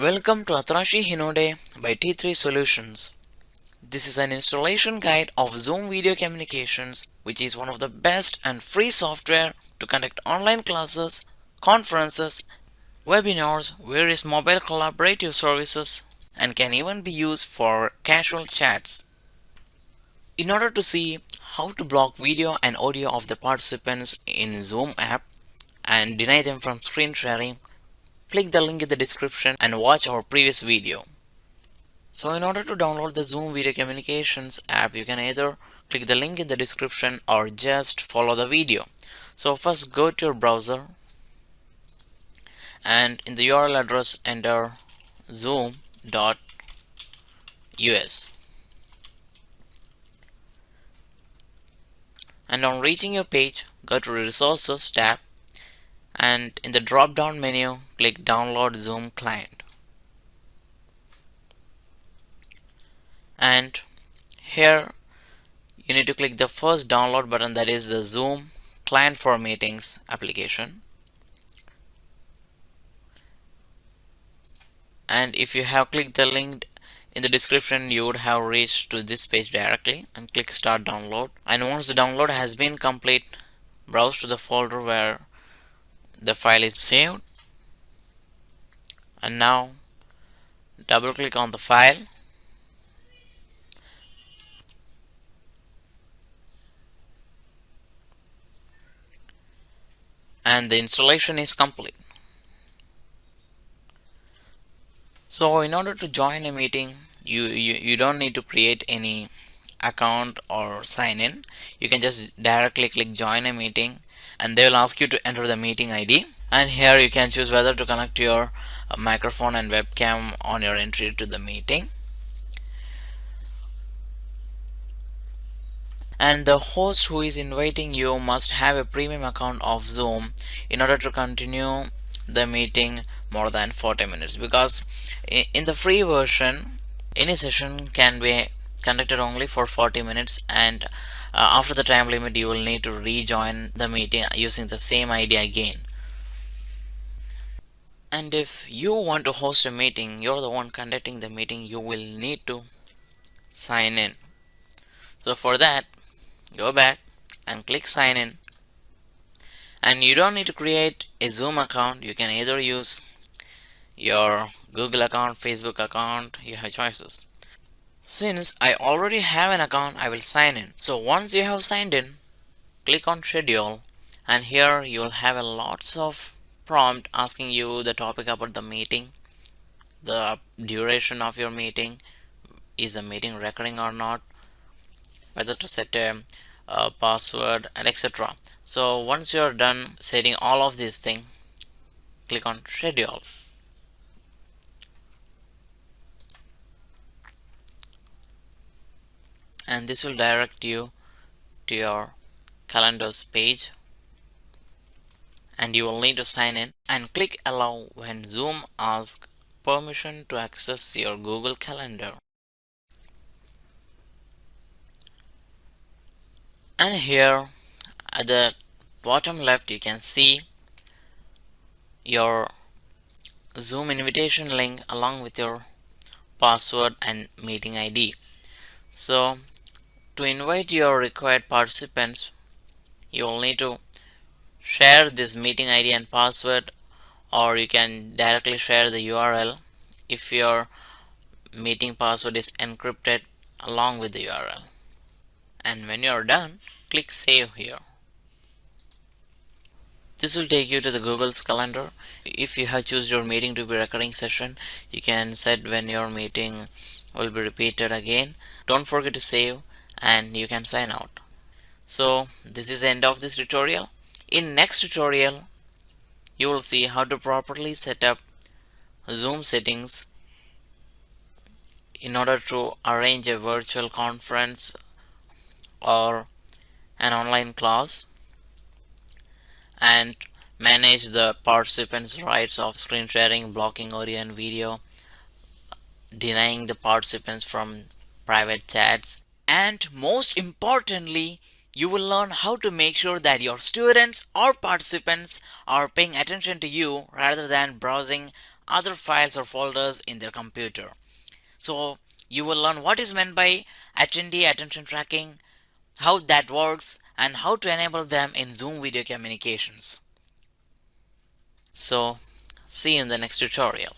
Welcome to Atrashi Hinode by T3 Solutions. This is an installation guide of Zoom Video Communications, which is one of the best and free software to conduct online classes, conferences, webinars, various mobile collaborative services, and can even be used for casual chats. In order to see how to block video and audio of the participants in Zoom app and deny them from screen sharing, click the link in the description and watch our previous video. So in order to download the Zoom Video Communications app, you can either click the link in the description or just follow the video. So first go to your browser and in the URL address enter zoom.us. And on reaching your page, go to Resources tab and in the drop down menu click Download Zoom Client. And here you need to click the first download button, that is the Zoom Client for Meetings application. And if you have clicked the link in the description, you would have reached to this page directly and click Start Download. And once the download has been complete, browse to the folder where the file is saved. And now double click on the file. And the installation is complete. So in order to join a meeting, you don't need to create any account or sign in. You can just directly click join a meeting and they will ask you to enter the meeting ID. And here you can choose whether to connect your microphone and webcam on your entry to the meeting. And the host who is inviting you must have a premium account of Zoom in order to continue the meeting more than 40 minutes, because in the free version any session can be conducted only for 40 minutes and after the time limit you will need to rejoin the meeting using the same ID again. And if you want to host a meeting, you're the one conducting the meeting, you will need to sign in. So for that, go back and click sign in. And you don't need to create a Zoom account. You can either use your Google account, Facebook account, you have choices. Since I already have an account, I will sign in. So once you have signed in, click on schedule and here you will have a lots of prompt asking you the topic about the meeting, the duration of your meeting, is the meeting recording or not, whether to set a password and etc. So once you're done setting all of these things, click on schedule. And this will direct you to your calendars page and you will need to sign in and click allow when Zoom asks permission to access your Google Calendar. And here at the bottom left you can see your Zoom invitation link along with your password and meeting ID. So to invite your required participants, you will need to share this meeting ID and password, or you can directly share the URL if your meeting password is encrypted along with the URL. And when you are done, click save here. This will take you to the Google's calendar. If you have chosen your meeting to be a recording session, you can set when your meeting will be repeated again. Don't forget to save and you can sign out. So this is the end of this tutorial. In next tutorial, you will see how to properly set up Zoom settings in order to arrange a virtual conference or an online class and manage the participants' rights of screen sharing, blocking audio and video, denying the participants from private chats, and most importantly, you will learn how to make sure that your students or participants are paying attention to you rather than browsing other files or folders in their computer. So you will learn what is meant by attendee attention tracking, how that works, and how to enable them in Zoom video communications. So see you in the next tutorial.